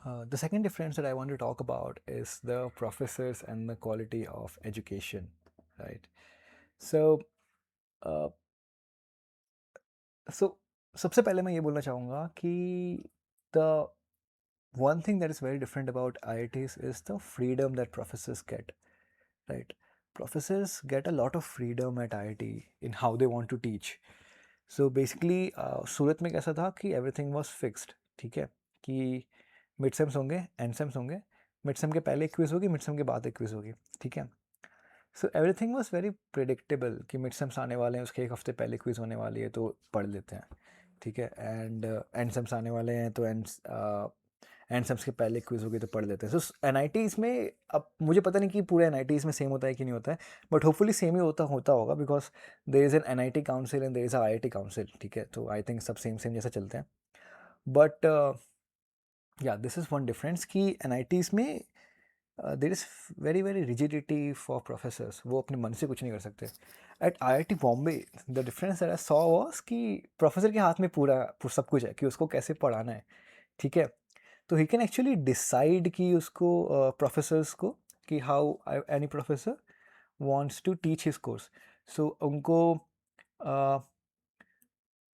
The second difference that I want to talk about is the professors and the quality of education, right? So, uh, so सबसे पहले मैं ये बोलना चाहूँगा कि the one thing that is very different about IITs is the freedom that professors get, right? Professors get a lot of freedom at IIT in how they want to teach. So basically सूरत में कैसा था कि everything was fixed, ठीक है, कि mid sems होंगे, and sems होंगे, mid sem के पहले एक क्विज होगी, मिड सेम के बाद एक क्विज होगी, ठीक है। So everything was very predictable कि मिड सेम्स आने वाले हैं, उसके एक हफ्ते पहले क्विज होने वाली है तो पढ़ लेते हैं, ठीक है। एंड सेम्स आने वाले हैं तो एंड सेम्स के पहले क्विज होगी तो पढ़ लेते हैं। सो एन आई टीज़ में, अब मुझे पता नहीं कि पूरे एन आई टीज़ में सेम होता है कि नहीं होता है, बट होपफुली सेम ही होता होगा, because there is N N I T council and there is I I T council, ठीक है। तो आई थिंक सब सेम सेम जैसा चलते हैं, but yeah this is one difference कि एन आई टीज़ में there is very very rigidity for professors, वो अपने मन से कुछ नहीं कर सकते। At I I T Bombay the difference that I saw was कि प्रोफेसर के हाथ में पूरा सब कुछ है कि उसको कैसे पढ़ाना है, ठीक है। तो ही कैन एक्चुअली डिसाइड कि उसको प्रोफेसर्स को कि how any professor wants to teach his course. So उनको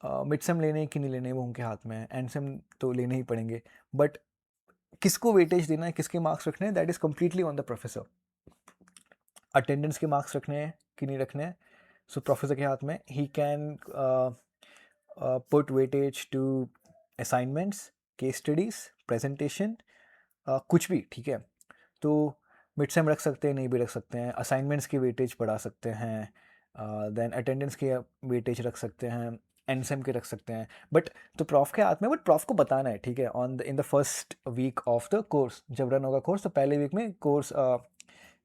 मिड सेम लेने कि नहीं लेने वो उनके हाथ में है, एंड सेम तो लेने ही पड़ेंगे, बट किसको वेटेज देना है, किसके मार्क्स रखने हैं, that is completely on the professor. Attendance के मार्क्स रखने हैं कि नहीं रखने हैं, सो प्रोफेसर के हाथ में। He can put weightage to assignments, case studies, presentation, कुछ भी, ठीक है। तो मिड सेम रख सकते हैं, नहीं भी रख सकते हैं, असाइनमेंट्स की वेटेज बढ़ा सकते हैं, देन अटेंडेंस के वेटेज रख सकते हैं, एन सेम के रख सकते हैं, बट तो प्रॉफ के हाथ में, बट प्रॉफ को बताना है, ठीक है। In the first week of the course जब रन होगा कोर्स, तो पहले वीक में कोर्स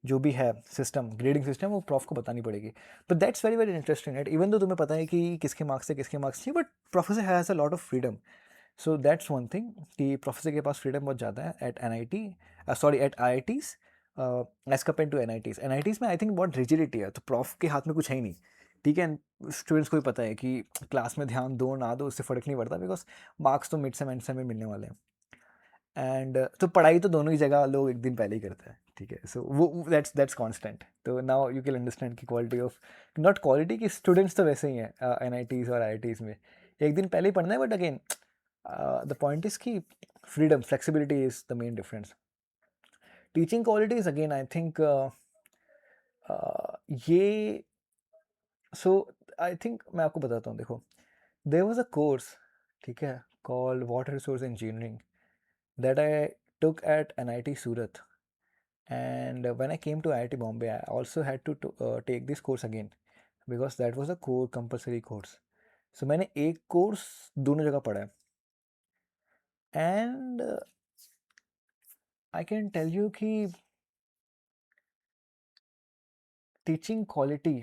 जो भी है सिस्टम, ग्रेडिंग सिस्टम, वो प्रॉफ को बतानी पड़ेगी। But that's very very interesting, right? Even तो तुम्हें पता है कि किसके मार्क्स है किसके मार्क्स नहीं, but professor has a lot of freedom. So that's one thing कि प्रोफेसर के पास फ्रीडम बहुत ज़्यादा है at N I T, sorry at I I Ts, as compare to N I Ts. N I Ts में I think बहुत rigidity है, तो प्रॉफ के हाथ में कुछ है ही नहीं, ठीक है। स्टूडेंट्स को भी पता है कि क्लास में ध्यान दो ना दो उससे फ़र्क नहीं पड़ता, बिकॉज मार्क्स तो मिड सेम एंड सेम में मिलने वाले हैं। एंड तो पढ़ाई तो दोनों ही जगह लोग एक दिन पहले ही करते हैं, ठीक है। सो वो दैट्स कांस्टेंट। तो नाउ यू कैन अंडरस्टैंड की क्वालिटी ऑफ, नॉट क्वालिटी, की स्टूडेंट्स तो वैसे ही हैं एन आई टीज़ और आई आई टीज़ में, एक दिन पहले ही पढ़ना है, but again the point is की freedom, flexibility is the main difference. Teaching qualities again I think ये, सो आई थिंक मैं आपको बताता हूँ, देखो, देयर वाज अ कोर्स, ठीक है, called water resource engineering that I took at NIT Surat. And when I came to IIT Bombay, I also had to take this course again because that was a core compulsory course. So मैंने एक course दोनों जगह पढ़ा है, and I can tell you कि teaching quality,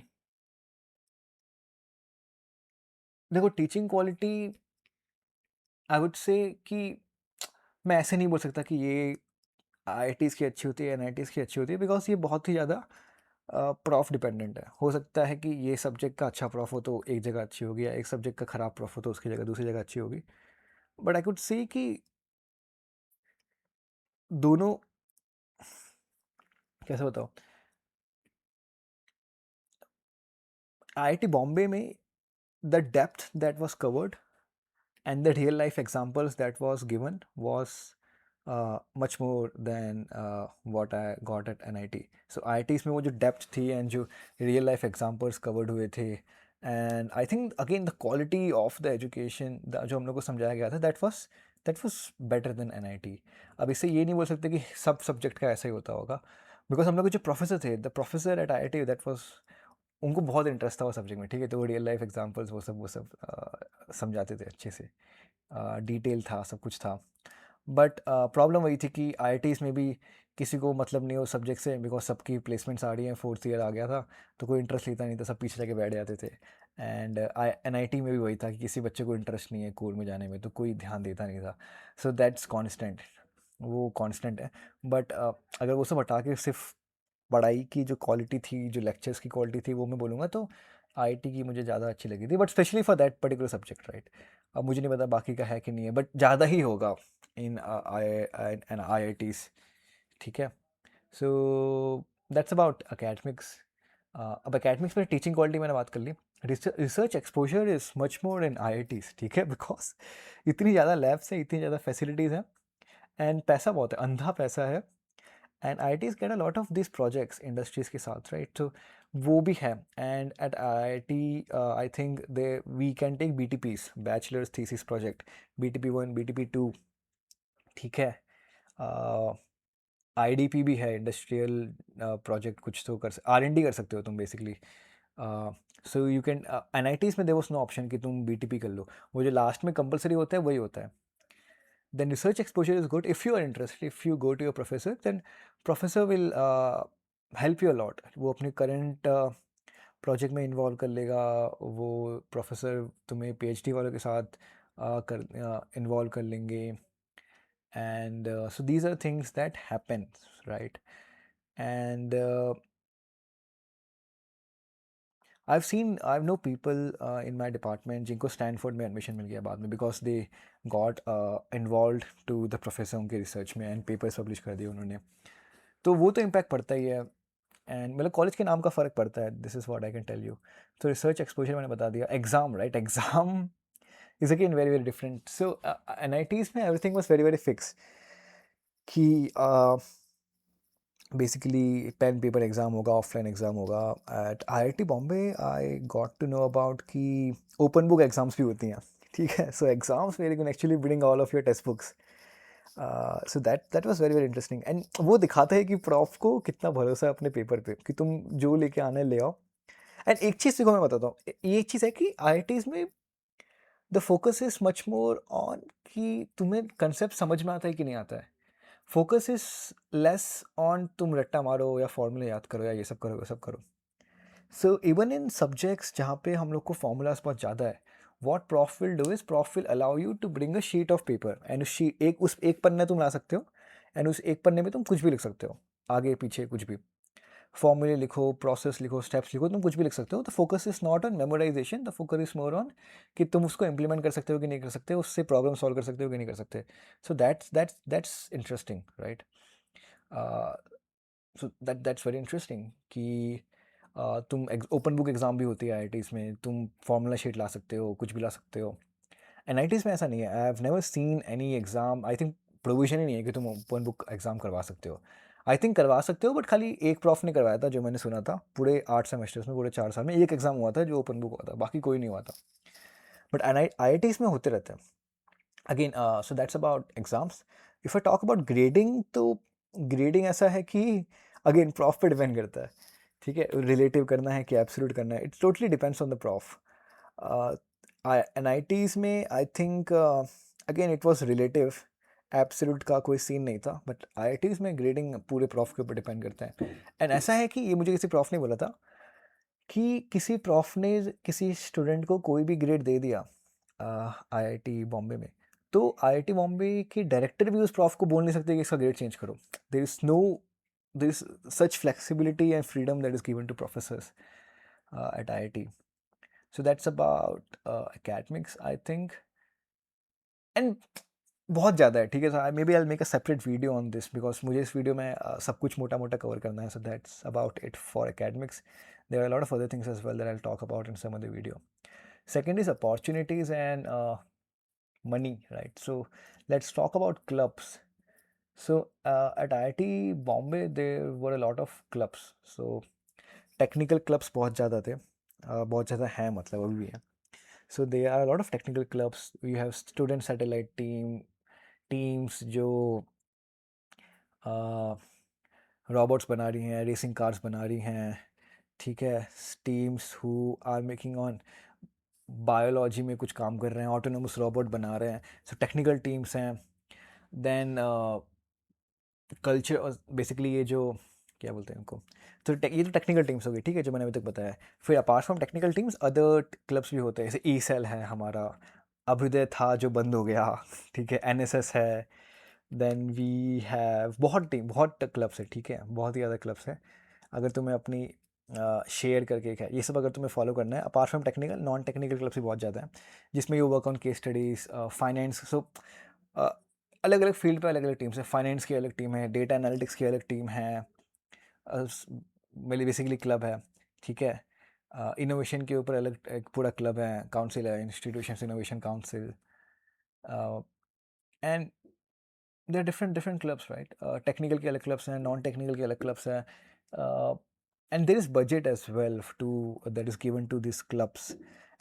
देखो teaching quality I would say कि मैं ऐसे नहीं बोल सकता कि ये IITs की अच्छी होती है, NITs की अच्छी होती है, बिकॉज ये बहुत ही ज़्यादा प्रॉफ डिपेंडेंट है। हो सकता है कि ये सब्जेक्ट का अच्छा प्रॉफ हो तो एक जगह अच्छी होगी, या एक सब्जेक्ट का ख़राब प्रॉफ हो तो उसकी जगह दूसरी जगह अच्छी होगी, बट आई कुड सी कि दोनों, कैसे बताओ, IIT बॉम्बे में the depth that was covered and the real life examples that was given was much more than what I got at NIT. So IITs में वो जो depth थी and जो real life examples covered हुए थे, and I think again the quality of the education जो हम लोग को समझाया गया था, that was better than NIT. अब इससे ये नहीं बोल सकते कि सब सब्जेक्ट का ऐसा ही होता होगा, बिकॉज हम लोग के जो प्रोफेसर थे, the professor at IIT, that was, उनको बहुत इंटरेस्ट था वो सब्जेक्ट में, ठीक है। तो वो रियल लाइफ एग्जांपल्स वो सब समझाते थे अच्छे से, डिटेल था, सब कुछ था। बट प्रॉब्लम वही थी कि IITs में भी किसी को मतलब नहीं हो सब्जेक्ट से, बिकॉज सबकी प्लेसमेंट्स आ रही हैं, फोर्थ ईयर आ गया था, तो कोई इंटरेस्ट लेता नहीं था, सब पीछे जाके बैठ जाते थे। एंड NIT में भी वही था कि किसी बच्चे को इंटरेस्ट नहीं है कोर में जाने में, तो कोई ध्यान देता नहीं था। सो दैट्स कॉन्स्टेंट, वो कॉन्स्टेंट है। बट अगर वो सब हटा के सिर्फ पढ़ाई की जो क्वालिटी थी, जो लेक्चर्स की क्वालिटी थी, वो मैं बोलूँगा तो IIT की मुझे ज़्यादा अच्छी लगी थी, but specially for that particular subject, right. अब मुझे नहीं पता बाकी का है कि नहीं है, बट ज़्यादा ही होगा in and IITs, ठीक है. So that's about academics. अब academics में टीचिंग क्वालिटी मैंने बात कर ली. Research exposure is much more in IITs, ठीक है, बिकॉज इतनी ज़्यादा लैब्स हैं, इतनी ज़्यादा फैसिलिटीज़ हैं, एंड पैसा बहुत है, अंधा पैसा है, and IITs get a lot of this projects industries के साथ, राइट. तो वो भी है. And at IIT I think they we can take BTPs, bachelor's thesis project, BTP 1, BTP 2, ठीक है. IDP भी है, इंडस्ट्रियल प्रोजेक्ट, कुछ तो R&D कर सकते हो तुम basically. So you can NITs में देयर वाज नो ऑप्शन कि तुम BTP कर लो, वो जो लास्ट में कंपलसरी होता है वही होता है. Then research exposure is good if you are interested. If you go to your professor, then professor will help you a lot. वो अपने current प्रोजेक्ट में इन्वॉल्व कर लेगा. वो प्रोफेसर तुम्हें PhD वालों के साथ इन्वॉल्व कर लेंगे. And so these are things that happen, right. And I've know people in my department जिनको स्टैनफोर्ड में एडमिशन मिल गया बाद में, because they got involve to the professor उनके रिसर्च में, एंड पेपर्स पब्लिश कर दिए उन्होंने. तो वो तो इम्पैक्ट पड़ता ही है, एंड मतलब कॉलेज के नाम का फ़र्क पड़ता है. This is what I can tell you. तो रिसर्च एक्सपोजर मैंने बता दिया. Exam, right, exam is again very very different. So NITs में everything was very very fix कि बेसिकली पेन पेपर एग्ज़ाम होगा, ऑफलाइन एग्ज़ाम होगा. At IIT Bombay I got to know about कि open book exams भी होती हैं, ठीक है. So exams where you can actually bring all of your text books. So that was very very interesting, and वो दिखाता है कि प्रॉफ को कितना भरोसा है अपने पेपर पे कि तुम जो लेके आना है ले आओ. एंड एक चीज़ देखो मैं बताता हूँ, ये एक चीज़ है कि IITs में the focus is much more on कि तुम्हें कंसेप्ट समझ में आता है कि नहीं आता है. फोकस इज लेस ऑन तुम रट्टा मारो या फॉर्मूला याद करो या ये सब करो, वो सब करो. सो इवन इन सब्जेक्ट्स जहाँ पे हम लोग को फॉर्मूलाज बहुत ज़्यादा है, what prof will do is prof will allow you to bring a sheet of paper, and उस एक पन्ने तुम ला सकते हो, एंड उस एक पन्ने में तुम कुछ भी लिख सकते हो, आगे पीछे कुछ भी. फॉर्मूले लिखो, प्रोसेस लिखो, स्टेप्स लिखो, तुम कुछ भी लिख सकते हो. The focus is not on memorisation, the focus is more on कि तुम उसको इम्प्लीमेंट कर सकते हो कि नहीं कर सकते, उससे प्रॉब्लम सॉल्व कर सकते हो कि नहीं कर सकते. So that's interesting, right. So that's very interesting कि तुम ओपन बुक एग्ज़ाम भी होती है IITs में, तुम फार्मूला शीट ला सकते हो, कुछ भी ला सकते हो. NITs में ऐसा नहीं है. I have never seen any exam, I think provision ही नहीं है कि तुम ओपन बुक एग्ज़ाम करवा सकते हो. आई थिंक करवा सकते हो, बट खाली एक प्रॉफ ने करवाया था जो मैंने सुना था. पूरे 8 सेमेस्टर्स में, पूरे 4 साल में एक एग्ज़ाम हुआ था जो ओपन बुक हुआ था, बाकी कोई नहीं हुआ था. बट IITs में होते रहते हैं. Again so that's about exams. If I talk about grading, तो ग्रेडिंग ऐसा है कि अगेन प्रॉफ पे डिपेंड करता है, ठीक है. रिलेटिव करना है कि एब्सोल्यूट करना है, it totally depends on the prof. NITs में I think again it was relative, absolute का कोई सीन नहीं था. बट IITs में ग्रेडिंग पूरे प्रॉफ के ऊपर डिपेंड करता है. एंड ऐसा है कि ये मुझे किसी प्रॉफ ने बोला था कि किसी प्रॉफ ने किसी स्टूडेंट को कोई भी ग्रेड दे दिया IIT बॉम्बे में, तो IIT बॉम्बे के डायरेक्टर भी उस प्रॉफ को बोल नहीं सकते कि इसका ग्रेड चेंज करो. There is such flexibility and freedom that is given to professors at IIT. So that's about academics I think. And बहुत ज़्यादा है, ठीक है. So maybe I make a separate video on this, because मुझे इस video में सब कुछ मोटा मोटा कवर करना है. So that's about it for academics. There are a lot of other things as well that I'll talk about in some other video. Second is opportunities and money, right? So let's talk about clubs. So at IIT Bombay there were a lot of clubs. So technical clubs बहुत ज़्यादा थे, बहुत ज़्यादा हैं, मतलब अभी भी हैं. So there are a lot of technical clubs. We have student satellite teams जो रोबोट्स बना रही हैं, रेसिंग कार्स बना रही हैं, ठीक है. Teams who are making on biology में कुछ काम कर रहे हैं, ऑटोनोमस रोबोट बना रहे हैं. सो टेक्निकल टीम्स हैं. देन कल्चर, बेसिकली ये जो क्या बोलते हैं इनको, तो ये तो टेक्निकल टीम्स हो गई, ठीक है, जो मैंने अभी तक बताया. फिर apart from technical teams other clubs भी होते हैं, जैसे ESEL है हमारा, अभ्युदय था जो बंद हो गया, ठीक है. NSS है. देन वी हैव बहुत क्लब्स है, ठीक है, बहुत ही ज़्यादा क्लब्स है. अगर तुम्हें अपनी शेयर करके क्या ये सब अगर तुम्हें फॉलो करना है, apart from technical, non technical clubs भी बहुत ज़्यादा हैं जिसमें you work on case studies, finance. So अलग अलग फील्ड पे अलग अलग टीम्स है, फाइनेंस की अलग टीम है, डेटा एनालिटिक्स की अलग टीम है, मेरी बेसिकली क्लब है, ठीक है। इनोवेशन के ऊपर अलग एक पूरा क्लब है, काउंसिल है, institutions innovation council, and there different different clubs, right. Technical के अलग क्लब्स हैं, नॉन टेक्निकल के अलग क्लब्स हैं, and there is budget as well to that is given to this clubs,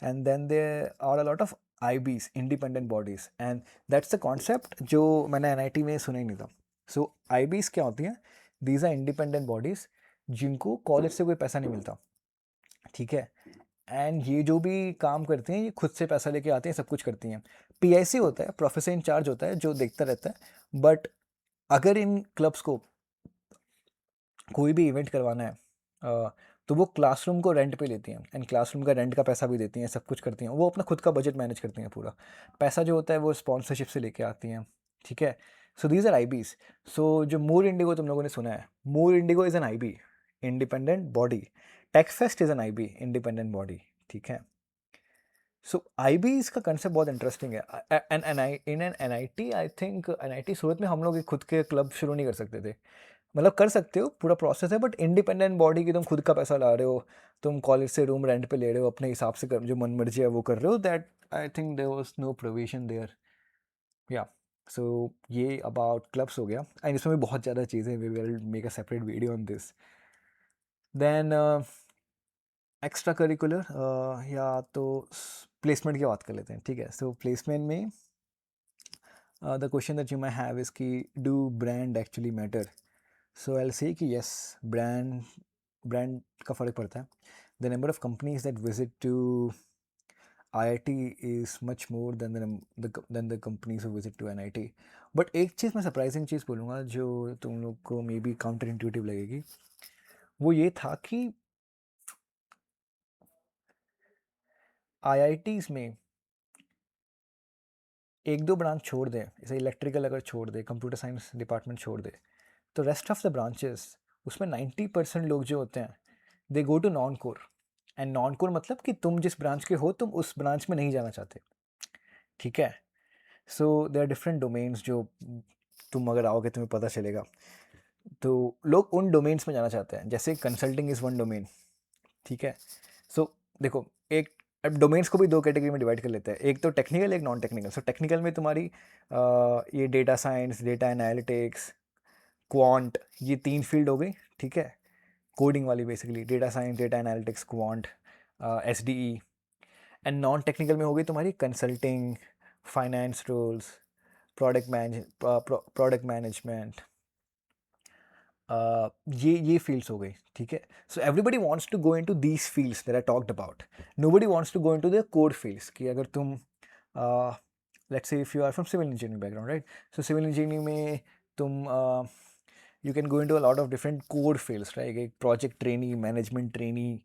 and then there are a lot of IBs, independent bodies, and that's the concept जो मैंने NIT में सुना ही नहीं था। सो IBs क्या होती हैं? दीज आर इंडिपेंडेंट बॉडीज जिनको कॉलेज से कोई पैसा नहीं मिलता, ठीक है। एंड ये जो भी काम करते हैं ये खुद से पैसा लेके आते हैं, सब कुछ करती हैं। PIC होता है, प्रोफेसर इंचार्ज होता है, जो देखता रहता है। बट अगर इन क्लब्स को कोई भी इवेंट करवाना है, तो वो क्लासरूम को रेंट पे लेती हैं, एंड क्लासरूम का रेंट का पैसा भी देती हैं, सब कुछ करती हैं। वो अपना खुद का बजट मैनेज करती हैं पूरा। पैसा जो होता है वो स्पॉन्सरशिप से लेके आती हैं, ठीक है। So these are IBs। So जो मोर इंडिगो तुम लोगों ने सुना है, Mood Indigo is an IB, independent body. Techfest is an IB, independent body, ठीक है। सो IBs का कंसेप्ट बहुत इंटरेस्टिंग है। In an NIT, I think NIT Surat में हम लोग एक खुद के क्लब शुरू नहीं कर सकते थे। मतलब कर सकते हो, पूरा प्रोसेस है, बट इंडिपेंडेंट बॉडी की तुम खुद का पैसा ला रहे हो, तुम कॉलेज से रूम रेंट पे ले रहे हो, अपने हिसाब से जो मन मर्जी है वो कर रहे हो, that I think there was no provision there, yeah. So ये अबाउट क्लब्स हो गया, एंड इसमें भी बहुत ज़्यादा चीज़ें, we will make a separate video on this. Then extra curricular, या तो प्लेसमेंट की बात कर लेते हैं, ठीक है। सो प्लेसमेंट में the question that you may have is कि do brand actually matter? So I will say कि यस, ब्रांड का फ़र्क पड़ता है। The number of companies that visit to IIT is much more than the companies who visit to NIT. But एक चीज़ मैं surprising चीज़ बोलूँगा जो तुम लोग को मे बी काउंटर इंट्यूटिव लगेगी, वो ये था कि IITs में एक दो ब्रांच छोड़ दें, जैसे इलेक्ट्रिकल अगर छोड़ दे, कंप्यूटर साइंस डिपार्टमेंट छोड़ दे, तो रेस्ट ऑफ द ब्रांचेस उसमें 90% लोग जो होते हैं they go to non core. And non core मतलब कि तुम जिस ब्रांच के हो तुम उस ब्रांच में नहीं जाना चाहते, ठीक है। सो देर आर डिफरेंट डोमेन्स जो तुम अगर आओगे तुम्हें पता चलेगा। तो लोग उन डोमेन्स में जाना चाहते हैं, जैसे कंसल्टिंग इज़ वन डोमेन, ठीक है। सो देखो, एक अब डोमेन्स को भी दो कैटेगरी में डिवाइड कर लेते हैं, एक तो टेक्निकल, एक नॉन टेक्निकल। सो टेक्निकल में तुम्हारी ये data science, data analytics, quant, ये 3 फील्ड हो गई, ठीक है। कोडिंग वाली basically data science, data analytics, quant, SDE। And non technical में हो गई तुम्हारी consulting, finance roles, product management, ये फील्ड्स हो गई, ठीक है। So everybody wants to go into these fields that I talked about. Nobody wants to go into the core fields, कि अगर तुम let's say if you are from civil engineering background, right. So civil engineering में तुम you can go into a lot of different core fields, right. एक project trainee, management trainee,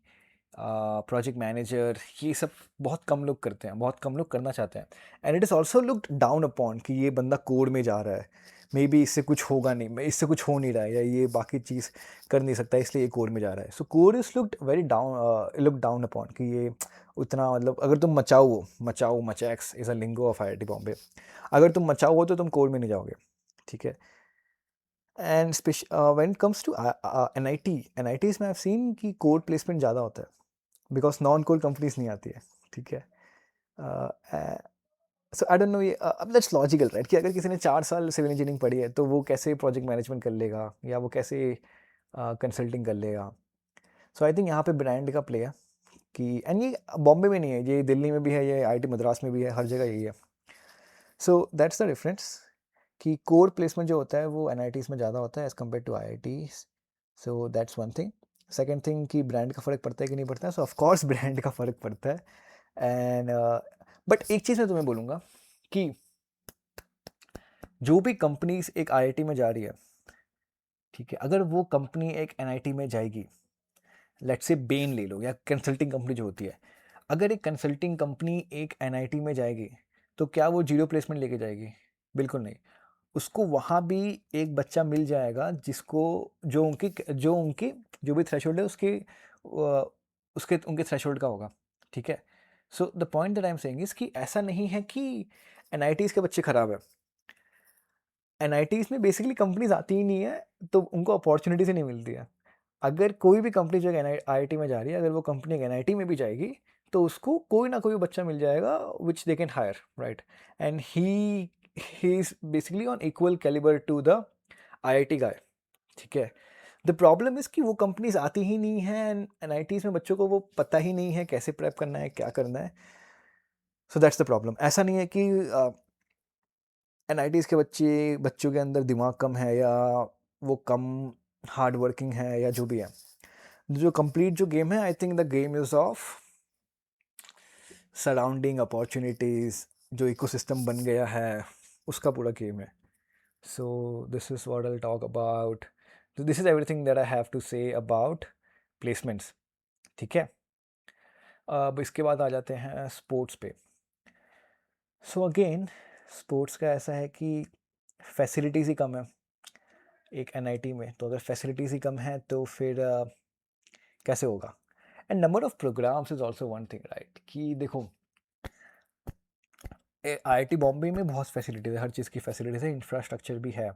project manager, ये सब बहुत कम लोग करते हैं, बहुत कम लोग करना चाहते हैं। And it is also looked down upon कि ये बंदा कोर में जा रहा है, मे बी इससे कुछ होगा नहीं, इससे कुछ हो नहीं रहा है, या ये बाकी चीज़ कर नहीं सकता इसलिए ये कोर में जा रहा है। So core is looked very down, look down upon, कि ये उतना, मतलब अगर तुम मचाओ हो, मचैक्स is a lingo of IIT Bombay, अगर तुम मचाओ हो तो तुम कोर में नहीं जाओगे, ठीक है। And when comes to NITs में आई सीन कि कोर प्लेसमेंट ज़्यादा होता है, बिकॉज नॉन कोर कंपनीज नहीं आती है, ठीक है। सो आई डोंट नो, ये अब दैट्स लॉजिकल, राइट, कि अगर किसी ने 4 साल सिविल इंजीनियरिंग पढ़ी है तो वो कैसे प्रोजेक्ट मैनेजमेंट कर लेगा, या वो कैसे कंसल्टिंग कर लेगा। सो आई थिंक यहाँ पे ब्रांड का प्ले है कि, एंड ये बॉम्बे में नहीं है, ये दिल्ली में भी है, ये IIT मद्रास में भी है, हर जगह यही है। सो दैट्स द डिफरेंस, कि कोर प्लेसमेंट जो होता है वो NITs में ज़्यादा होता है as compare to IITs। So that's one thing. Second thing कि ब्रांड का फ़र्क पड़ता है कि नहीं पड़ता है। सो ऑफकोर्स ब्रांड का फ़र्क पड़ता है। एंड बट एक चीज़ मैं तुम्हें बोलूँगा कि जो भी कंपनीज एक IIT में जा रही है, ठीक है, अगर वो कंपनी एक NIT में जाएगी, लेट्स से बेन ले लो, या कंसल्टिंग कंपनी जो होती है, अगर एक कंसल्टिंग कंपनी एक NIT में जाएगी तो क्या वो जीरो प्लेसमेंट लेके जाएगी? बिल्कुल नहीं। उसको वहाँ भी एक बच्चा मिल जाएगा जिसको, जो उनकी जो भी थ्रेशोल्ड है उसके उसके उनके थ्रेशोल्ड का होगा, ठीक है। So the point that I am saying is कि ऐसा नहीं है कि NITs के बच्चे खराब है। एनआईटीज़ में बेसिकली कंपनीज आती ही नहीं है, तो उनको अपॉर्चुनिटीज़ ही नहीं मिलती है। अगर कोई भी कंपनी जो आईआईटी में जा रही है, अगर वो कंपनी एनआईटी में भी जाएगी, तो उसको कोई ना कोई बच्चा मिल जाएगा which they can hire, right? And he is basically on equal calibre to the IIT guy, ठीक है? द प्रॉब्लम इज़ कि वो कंपनीज आती ही नहीं हैं, एंड एनआईटीज़ में बच्चों को वो पता ही नहीं है कैसे प्रेप करना है, क्या करना है। So that's the problem. ऐसा नहीं है कि एनआईटीज़ के बच्चों के अंदर दिमाग कम है, या वो कम हार्ड वर्किंग है, या जो भी है। जो कंप्लीट जो गेम है, I think the game is of surrounding opportunities, जो इकोसिस्टम बन गया है, उसका पूरा गेम है। So this is what I will talk about. So this is everything that I have to say about placements, ठीक है? अब इसके बाद आ जाते हैं स्पोर्ट्स पे। सो अगेन स्पोर्ट्स का ऐसा है कि फैसिलिटीज़ ही कम है एक एनआईटी में, तो अगर फैसिलिटीज़ ही कम है तो फिर कैसे होगा? And number of programs is also one thing, right? कि देखो, आईआईटी बॉम्बे में बहुत फैसिलिटीज़ है, हर चीज़ की फैसिलिटीज़ है, इंफ्रास्ट्रक्चर भी है।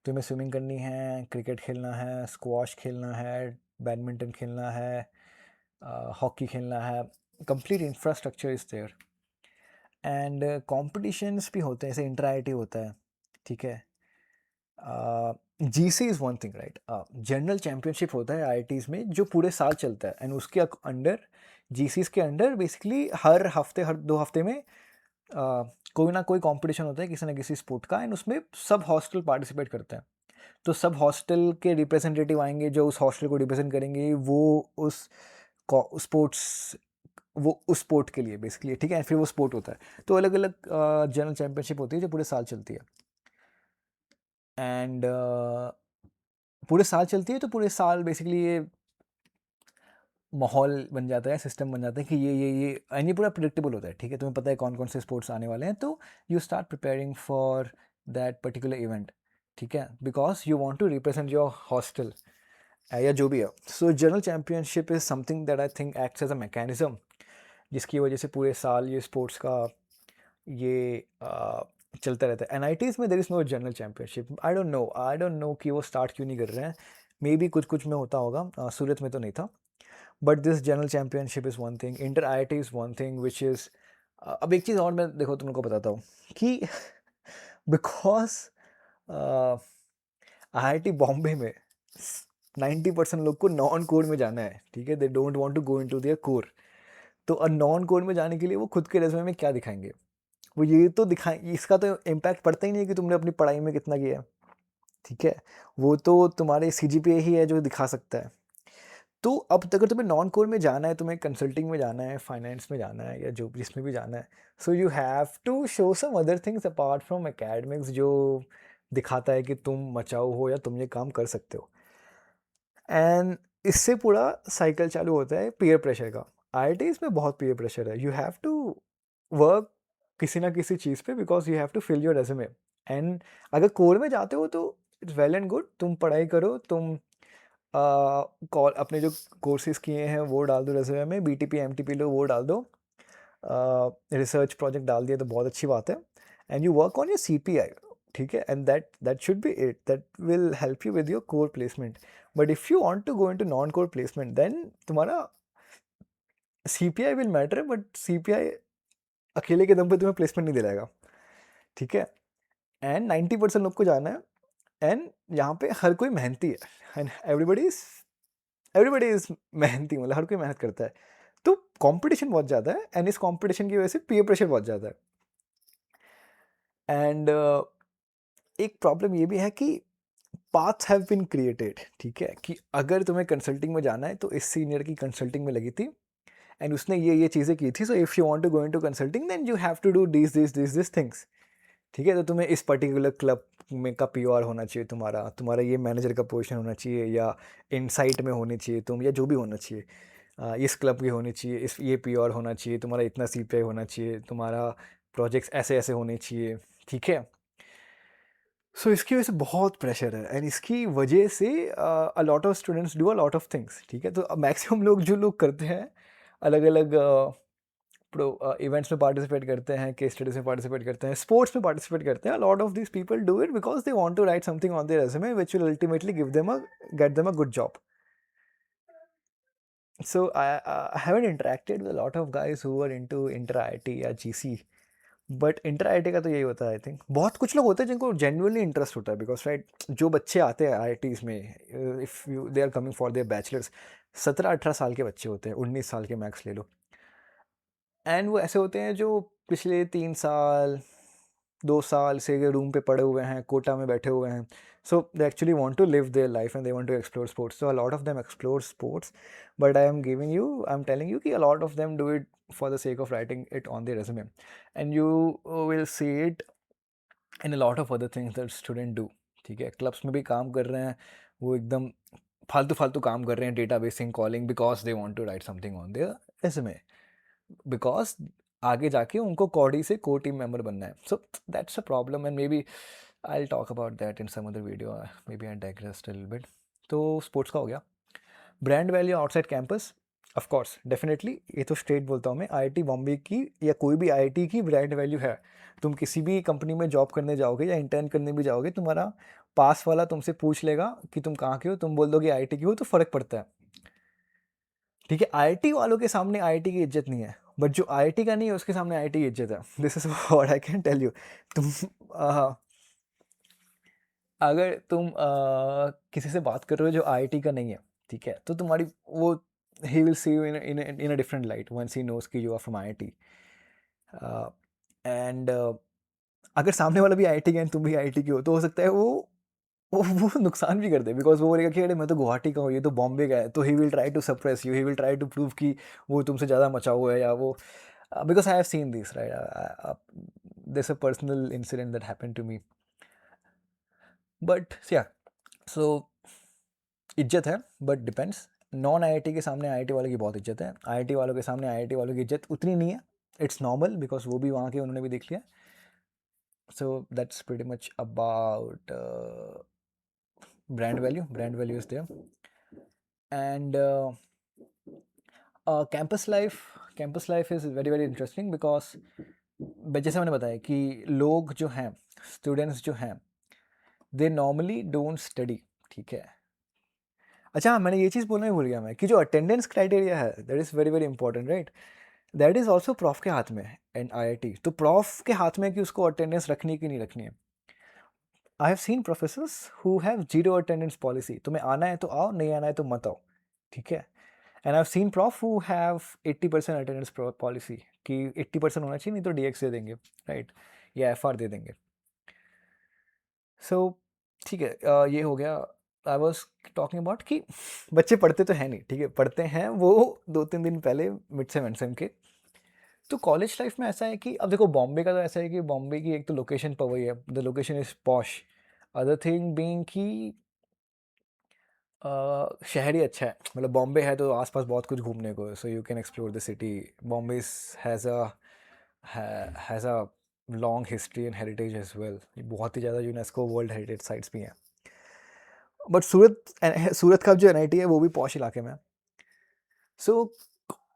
तुम्हें स्विमिंग करनी है, क्रिकेट खेलना है, स्क्वॉश खेलना है, बैडमिंटन खेलना है, हॉकी खेलना है, complete infrastructure is there. And competitions भी होते हैं, जैसे इंटर आईआईटी होता है, ठीक है? GC is one thing, right? General championship होता है आईआईटीज़ में, जो पूरे साल चलता है, एंड उसके अंडर, जीसीस के अंडर बेसिकली हर हफ्ते, हर 2 हफ्ते में कोई ना कोई कंपटीशन होता है किसी ना किसी स्पोर्ट का, एंड उसमें सब हॉस्टल पार्टिसिपेट करते हैं। तो सब हॉस्टल के रिप्रेजेंटेटिव आएंगे, जो उस हॉस्टल को रिप्रेजेंट करेंगे, उस स्पोर्ट्स वो उस स्पोर्ट के लिए बेसिकली, ठीक है? फिर वो स्पोर्ट होता है, तो अलग अलग जनरल चैम्पियनशिप होती है जो पूरे साल चलती है। एंड पूरे साल चलती है, तो पूरे साल बेसिकली ये माहौल बन जाता है, सिस्टम बन जाता है कि ये एंड ये पूरा प्रिडिक्टेबल होता है, ठीक है? तुम्हें पता है कौन कौन से स्पोर्ट्स आने वाले हैं, तो you start preparing for that particular event, ठीक है? Because you want to represent your hostel या जो भी है। So general championship is something that I think acts as a mechanism, जिसकी वजह से पूरे साल ये स्पोर्ट्स का ये चलता रहता है। एनआईटीज़ में there is no general championship. I don't know कि वो स्टार्ट क्यों नहीं कर रहे हैं। मे बी कुछ कुछ में होता होगा, सूरत में तो नहीं था। But this general championship is one thing, inter IIT is one thing which is. अब एक चीज़ और मैं देखो तुम लोग को बताता हूँ कि बिकॉज आईआईटी बॉम्बे में 90% लोग को नॉन कोर में जाना है, ठीक है? They don't want to go into their core. तो नॉन कोर में जाने के लिए वो खुद के रेज्यूमे में क्या दिखाएंगे? वो ये तो दिखाएं, इसका तो इम्पैक्ट पड़ता ही नहीं है कि तुमने अपनी पढ़ाई में कितना किया है, ठीक है? वो तो तुम्हारे सीजीपीए ही है जो दिखा सकता है। तो अब अगर तुम्हें नॉन कोर में जाना है, तुम्हें कंसल्टिंग में जाना है, फाइनेंस में जाना है, या जो जिसमें भी जाना है, so you have to show some other things apart from academics, जो दिखाता है कि तुम मचाओ हो या तुम ये काम कर सकते हो। एंड इससे पूरा साइकिल चालू होता है पीयर प्रेशर का। आईआईटीज़ में बहुत पीयर प्रेशर है, यू हैव टू वर्क किसी ना किसी चीज़ पे, because you have to fill your resume. And अगर कोर में जाते हो तो इट्स वेल एंड गुड, तुम पढ़ाई करो, तुम कॉल अपने जो कोर्सेज किए हैं वो डाल दो रेज्यूमे में, बीटीपी एमटीपी लो वो डाल दो, रिसर्च प्रोजेक्ट डाल दिया तो बहुत अच्छी बात है, and you work on your CPI, ठीक है? And that should be it, that will help you with your core placement. But if you want to go into non core placement, then तुम्हारा CPI will matter, but CPI अकेले के दम पे तुम्हें placement नहीं दिलाएगा, ठीक है? एंड 90% लोग को जाना है, एंड यहाँ पे हर कोई मेहनती है, एंड एवरीबडी इज मेहनती, मतलब हर कोई मेहनत करता है। तो कंपटीशन बहुत ज़्यादा है, एंड इस कंपटीशन की वजह से पीयर प्रेशर बहुत ज़्यादा है। एंड एक प्रॉब्लम ये भी है कि पाथ्स हैव बीन क्रिएटेड, ठीक है? कि अगर तुम्हें कंसल्टिंग में जाना है तो इस सीनियर की कंसल्टिंग में लगी थी, एंड उसने ये चीज़ें की थी, so if you want to go into consulting then you have to do this things, ठीक है? तो तुम्हें इस पर्टिकुलर क्लब में का पीओआर होना चाहिए, तुम्हारा ये मैनेजर का पोजीशन होना चाहिए, या इनसाइट में होनी चाहिए तुम, या जो भी होना चाहिए, इस क्लब की होनी चाहिए, इस ये पीओआर होना चाहिए, तुम्हारा इतना सीपीआई होना चाहिए, तुम्हारा प्रोजेक्ट्स ऐसे ऐसे होने चाहिए, ठीक है? सो इसकी वजह से बहुत प्रेशर है, एंड इसकी वजह से अ lot of students do a lot of things, ठीक है? तो मैक्सिमम लोग जो लोग करते हैं अलग अलग प्रो इवेंट्स में पार्टिसिपेट करते हैं, केस स्टडीज में पार्टिसिपेट करते हैं, स्पोर्ट्स में पार्टिसिपेट करते हैं. Lot of this people do it because they want to write something on their resume which will ultimately give them a get them a good job. So I haven't interacted with a lot of guys who are into inter IIT या GC, but inter IIT का तो यही होता है. I think बहुत कुछ लोग होते हैं जिनको जेन्युइनली इंटरेस्ट होता है, बिकॉज राइट जो बच्चे आते हैं IITs में, if you they are coming for their bachelor's, 17-18 साल के बच्चे होते हैं, 19 साल के मैक्स ले लो. एंड वो ऐसे होते हैं जो पिछले 3 साल 2 साल से रूम पे पड़े हुए हैं, कोटा में बैठे हुए हैं. So they actually want to live their life and they want to explore sports. So a lot of them explore sports, but I am telling you कि a lot of them do it for the sake of writing it on their resume. And you will see it in a lot of other things that student do. ठीक है, clubs में भी काम कर रहे हैं, वो एकदम फालतू फालतू काम कर रहे हैं, data basing, calling, because they want to write something on their resume, because आगे जाके उनको कॉडी से को टीम मेंबर बनना है. So that's a problem and maybe I talk about that in some other video, maybe I digressed a little bit. तो sports का हो गया. Brand value outside campus, of course definitely, ये तो straight बोलता हूँ मैं, IIT Bombay की या कोई भी IIT की ब्रांड वैल्यू है. तुम किसी भी कंपनी में जॉब करने जाओगे या इंटर्न करने भी जाओगे, तुम्हारा पास वाला तुमसे पूछ लेगा कि तुम कहाँ के हो, तुम बोल दोगे IIT की हो, तो फ़र्क पड़ता है. ठीक है, IIT वालों के सामने IIT की इज्जत नहीं है, बट जो IIT का नहीं है उसके सामने IIT की इज्जत है. This is what I can tell you. तुम अगर तुम किसी से बात कर रहे हो जो IIT का नहीं है, ठीक है, तो तुम्हारी वो he will see you in a different light once he knows कि you are from IIT. And अगर सामने वाला भी IIT का है तुम भी IIT की हो, तो हो सकता है वो नुकसान भी कर दे, बिकॉज वो बोलेगा कि अरे मैं तो गुवाहाटी का हूँ, ये तो बॉम्बे का है, तो he will try to suppress you, he will try to prove कि वो तुमसे ज़्यादा मचा हुआ है, या वो because I have seen this right, this a personal incident that happened to me. But yeah so इज्जत है, बट डिपेंड्स. नॉन IIT के सामने IIT वालों की बहुत इज्जत है, IIT वालों के सामने IIT वालों की इज्जत उतनी नहीं है. इट्स नॉर्मल बिकॉज वो भी वहाँ के उन्होंने भी देख लिया. So that's pretty much about brand value is there. And campus life is very very interesting because जैसे मैंने बताया कि लोग जो हैं, स्टूडेंट्स जो हैं, दे नॉर्मली डोंट स्टडी. ठीक है. अच्छा हाँ, मैंने ये चीज़ बोलना ही भूल गया मैं, कि जो अटेंडेंस क्राइटेरिया है that is very very important, right. That is also prof के हाथ में है एंड IIT, तो प्रॉफ के हाथ में कि उसको अटेंडेंस रखनी है कि नहीं रखनी है. I have scene professors who have zero attendance policy. तुम्हें आना है तो आओ, नहीं आना है तो मत आओ. ठीक है. And I have scene prof who have 80% attendance policy, कि 80% होना चाहिए, नहीं तो DX दे देंगे, राइट, या FR दे देंगे. सो ठीक है, ये हो गया. आई वॉज टॉकिंग अबाउट कि बच्चे पढ़ते तो हैं नहीं, ठीक है, पढ़ते हैं वो 2-3 दिन पहले मिड सेम एंड सेम के. तो कॉलेज लाइफ में ऐसा है कि अब देखो बॉम्बे का तो ऐसा है कि बॉम्बे की एक तो लोकेशन पवई है, the location is posh. Other thing being कि शहर ही अच्छा है, मतलब बॉम्बे है तो आसपास बहुत कुछ घूमने को, so you can explore the city. Bombay has a long history and heritage as well. बहुत ही ज़्यादा यूनेस्को वर्ल्ड हेरिटेज साइट्स भी हैं. बट सूरत का जो NIT है वो भी पॉश इलाके में है. सो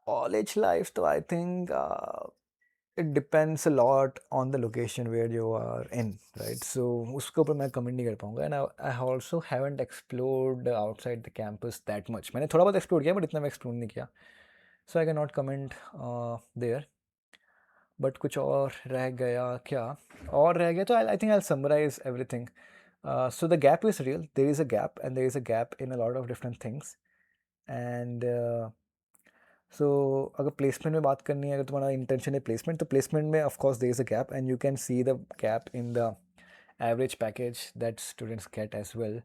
कॉलेज लाइफ तो I think it depends a lot on the location where you are in, right. So उसके ऊपर मैं कमेंट नहीं कर पाऊंगा. And I also haven't explored outside the campus that much. मैंने थोड़ा बहुत एक्सप्लोर किया बट इतना मैं एक्सप्लोर नहीं किया, so I cannot comment there. But कुछ और रह गया क्या, और रह गया तो I think I'll summarize everything. So the gap is real, there is a gap and there is a gap in a lot of different things. And सो अगर प्लेसमेंट में बात करनी है, अगर तुम्हारा इंटेंशन है प्लेसमेंट, तो प्लेसमेंट में of course there is a gap and you can see the gap in the average package that students get as well.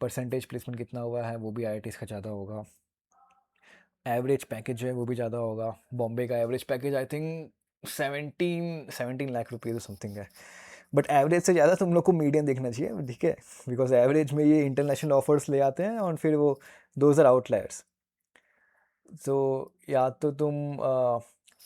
Percentage placement कितना हुआ है वो भी IITs का ज़्यादा होगा. एवरेज पैकेज जो है वो भी ज़्यादा होगा. बॉम्बे का average package I think 17 lakh rupees something है. बट एवरेज से ज़्यादा तुम लोग को मीडियन देखना चाहिए, ठीक है, बिकॉज एवरेज में ये इंटरनेशनल ऑफर्स ले आते हैं और फिर वो दोज आर आउटलायर्स. सो या तो तुम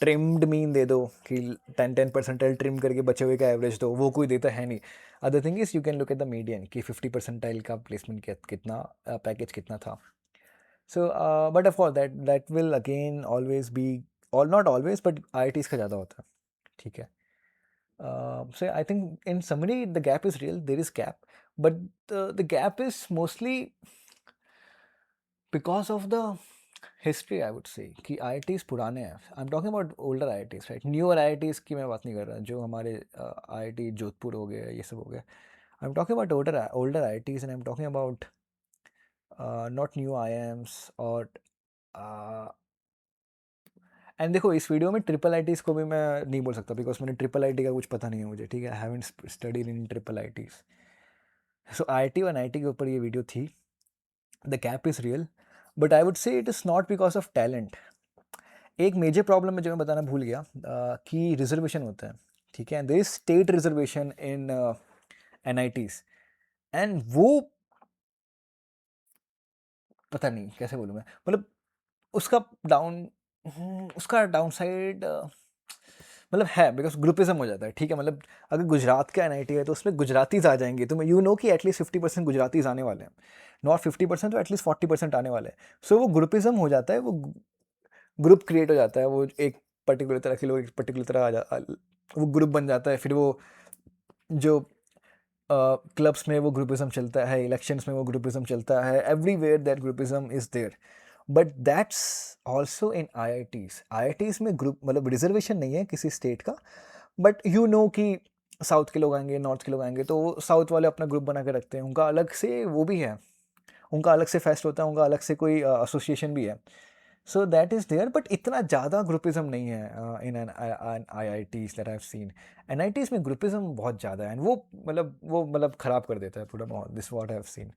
ट्रिम्ड मीन दे दो कि 10 परसेंटाइल ट्रिम करके बचे हुए का एवरेज दो, वो कोई देता है नहीं. Other thing is you can look at the median कि 50 परसेंटाइल का प्लेसमेंट कितना पैकेज कितना था. So but of course that will again always be और नॉट ऑलवेज बट IITs का ज़्यादा होता है, ठीक है. So I think in summary the gap is real, there is gap, but the gap is mostly because of the history. I would say कि IITs पुराने हैं. I am talking about older IITs, right. Newer IITs की मैं बात नहीं कर रहा, जो हमारे IIT जोधपुर हो गया, ये सब हो गया. I am talking about older IITs, and I am talking about not new IIMs और एंड देखो, इस वीडियो में IIITs को भी मैं नहीं बोल सकता, बिकॉज मैंने IIIT का कुछ पता नहीं है मुझे, ठीक है. I haven't studied in IIITs. So IIT और NIT के ऊपर ये वीडियो थी. The gap is real, but I would से it is not because of talent. एक मेजर प्रॉब्लम है जो मैं बताना भूल गया, कि रिजर्वेशन होता है, ठीक है. There is state reservation in NITs, and वो पता नहीं कैसे बोलूँ मैं, मतलब उसका उसका डाउन साइड मतलब है, बिकॉज ग्रुपिज्म हो जाता है, ठीक है. मतलब अगर गुजरात का NIT है तो उसमें गुजरातीज आ जाएंगे, तो यू नो कि एटलीस्ट 50% गुजरातीज आने वाले हैं, नॉट 50% तो एटलीस्ट 40% आने वाले हैं. सो वो ग्रुपिज्म हो जाता है, वो ग्रुप क्रिएट हो जाता है, वो एक पर्टिकुलर तरह के लोग एक पर्टिकुलर तरह वो ग्रुप बन जाता है. फिर वो जो क्लब्स में वो ग्रुपिज्म चलता है, इलेक्शंस में वो ग्रुपिज्म चलता है, everywhere that groupism is there. But that's also in IITs में ग्रुप मतलब रिजर्वेशन नहीं है किसी स्टेट का, बट यू नो कि साउथ के लोग आएंगे, नॉर्थ के लोग आएंगे, तो साउथ वाले अपना ग्रुप बना के रखते हैं, उनका अलग से वो भी है, उनका अलग से फेस्ट होता है, उनका अलग से कोई एसोसिएशन भी है. So that is there, but इतना ज़्यादा ग्रुपिज्म नहीं है in an IITs that I have seen. NITs में ग्रुपिज्म बहुत ज़्यादा है, एंड वो ख़राब कर देता है पूरा माहौल. This what I have seen.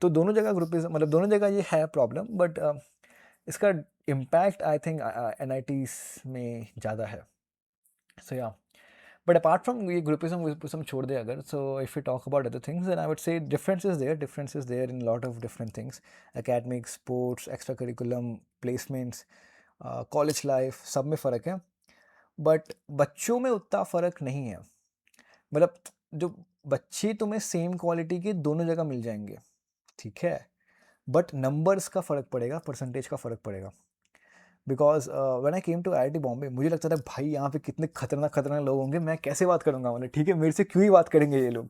तो दोनों जगह ग्रुपिज्म, मतलब दोनों जगह ये है प्रॉब्लम, बट इसका इम्पैक्ट आई थिंक NITs में ज़्यादा है. So yeah, but apart from ये ग्रुपिज्म छोड़ दे अगर, so if you talk about other things, then I would say difference is there in lot of different things. Academics, sports, extra curriculum, placements, college life, सब में फ़र्क है. But बच्चों में उतना फ़र्क नहीं है. मतलब जो बच्चे तुम्हें सेम क्वालिटी के दोनों जगह मिल जाएंगे, ठीक है, बट नंबर्स का फ़र्क पड़ेगा, परसेंटेज का फ़र्क पड़ेगा. Because when I came to IIT Bombay, मुझे लगता था भाई यहाँ पे कितने खतरनाक लोग होंगे, मैं कैसे बात करूँगा, मतलब ठीक है, मेरे से क्यों ही बात करेंगे ये लोग.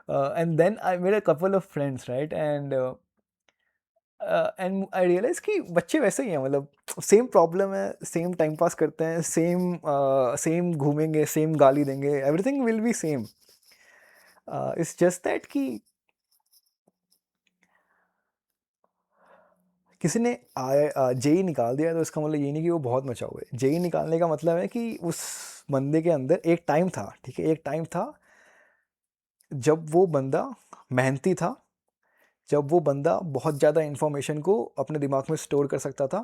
And then I made a couple of friends, right, and I realise कि बच्चे वैसे ही हैं, मतलब सेम प्रॉब्लम है, सेम टाइम पास करते हैं, सेम घूमेंगे, सेम गाली देंगे, everything will be same. It's just that कि किसी ने JEE निकाल दिया, तो इसका मतलब ये नहीं कि वो बहुत मचा हुआ है. JEE निकालने का मतलब है कि उस बंदे के अंदर एक टाइम था, ठीक है, एक टाइम था जब वो बंदा मेहनती था, जब वो बंदा बहुत ज़्यादा इन्फॉर्मेशन को अपने दिमाग में स्टोर कर सकता था,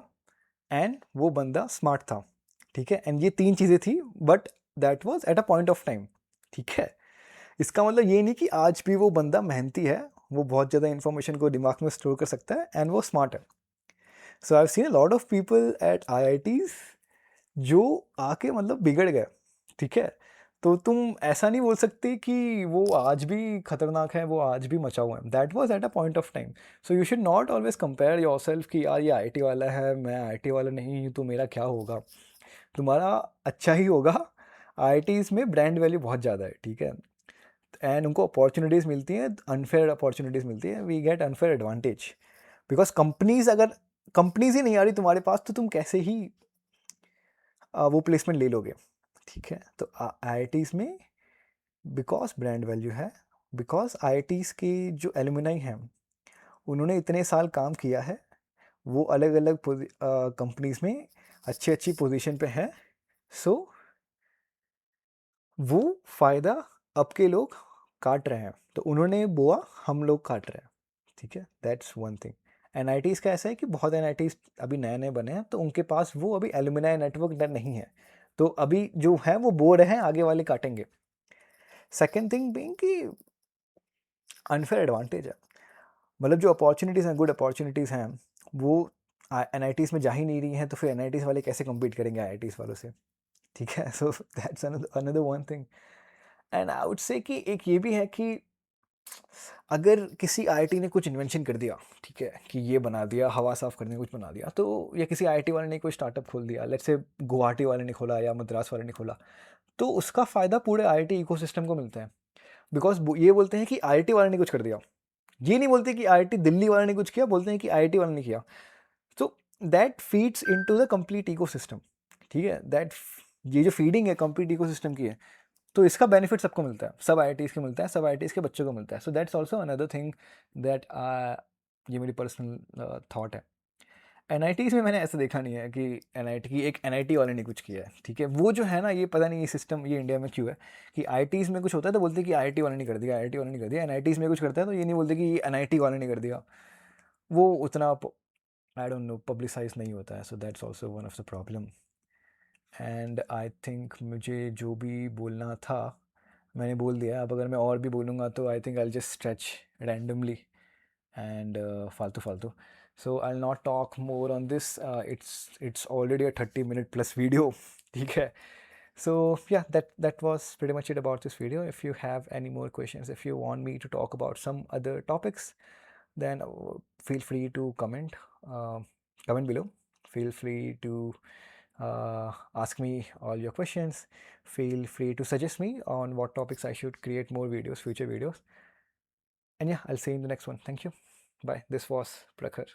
एंड वो बंदा स्मार्ट था, ठीक है. एंड ये 3 चीज़ें थी, but that was at a point of time, ठीक है. इसका मतलब ये नहीं कि आज भी वो बंदा मेहनती है, वो बहुत ज़्यादा इन्फॉर्मेशन को दिमाग में स्टोर कर सकता है, एंड वो स्मार्ट है. So I have seen a lot of people at IITs जो आके मतलब बिगड़ गए, ठीक है. तो तुम ऐसा नहीं बोल सकते कि वो आज भी खतरनाक है, वो आज भी मचा हुआ है. That was at a point of time. So you should not always compare your self कि यार ये IIT वाला है, मैं IIT वाला नहीं हूँ, तो मेरा क्या होगा. तुम्हारा अच्छा ही होगा. IITs में ब्रांड वैल्यू बहुत ज़्यादा है, ठीक है, एंड उनको अपॉर्चुनिटीज़ मिलती हैं, अनफेयर अपॉर्चुनिटीज़ मिलती है, we get unfair advantage. Because अगर कंपनीज ही नहीं आ रही तुम्हारे पास, तो तुम कैसे ही वो प्लेसमेंट ले लोगे, ठीक है. तो IITs में बिकॉज ब्रांड वैल्यू है, बिकॉज IITs के जो एलुमनाई हैं उन्होंने इतने साल काम किया है, वो अलग अलग कंपनीज में अच्छी अच्छी पोजीशन पे हैं. सो वो फ़ायदा अब के लोग काट रहे हैं, तो उन्होंने बोआ, हम लोग काट रहे हैं, ठीक है. That's one thing. NITs का ऐसा है कि बहुत NITs अभी नए नए बने हैं, तो उनके पास वो अभी एलुमनाई नेटवर्क नहीं है, तो अभी जो है वो बो रहे हैं, आगे वाले काटेंगे. सेकेंड थिंग बीइंग कि अनफेयर एडवांटेज है. मतलब जो अपॉर्चुनिटीज़ हैं, गुड अपॉर्चुनिटीज़ हैं, वो NITs में जा ही नहीं रही हैं, तो फिर NITs वाले कैसे कम्पीट करेंगे IITs वालों से, ठीक है. So that's another one thing. And I would say कि एक ये भी है कि अगर किसी आईआईटी ने कुछ इन्वेंशन कर दिया, ठीक है, कि ये बना दिया, हवा साफ़ करने का कुछ बना दिया, तो या किसी आईआईटी वाले ने कोई स्टार्टअप खोल दिया, लेट्स से गुवाहाटी वाले ने खोला या मद्रास वाले ने खोला, तो उसका फ़ायदा पूरे आईआईटी इकोसिस्टम को मिलता है। बिकॉज़ ये बोलते हैं कि आईआईटी वाले ने कुछ कर दिया। ये नहीं बोलते कि आईआईटी दिल्ली वाले ने कुछ किया, बोलते हैं कि आईआईटी वाले ने किया। तो that feeds into the complete ecosystem, ठीक है? ये जो फीडिंग है कंप्लीट इकोसिस्टम की है, तो इसका बेनिफिट सबको मिलता है, सब आईआईटीज़ को मिलता है, सब आईआईटीज़ के बच्चों को मिलता है। So that's also another thing that ये मेरी पर्सनल थॉट है। एनआईटीज़ में मैंने ऐसा देखा नहीं है कि एनआईटी की एक एनआईटी वाले ने कुछ किया है, ठीक है? वो जो है ना, ये पता नहीं ये सिस्टम ये इंडिया में क्यों है कि आईआईटीज़ में कुछ होता है तो बोलते हैं कि आईआईटी वाले ने कर दिया, आईआईटी वाले ने कर दिया। एनआईटीज़ में कुछ करता है तो ये नहीं बोलते कि ये एनआईटी वाले ने कर दिया। वो उतना आई डोंट नो पब्लिसाइज नहीं होता है। So that's also one of the problem. And I think मुझे जो भी बोलना था मैंने बोल दिया। अब अगर मैं और भी बोलूँगा तो I think I just stretch randomly and faltu. So I'll not talk more on this. It's already a 30-minute plus video. Okay. So yeah, that was pretty much it about this video. If you have any more questions, if you want me to talk about some other topics, then feel free to comment below. Feel free to ask me all your questions. Feel free to suggest me on what topics I should create more videos, future videos. And yeah, I'll see you in the next one. Thank you. Bye. This was Prakhar.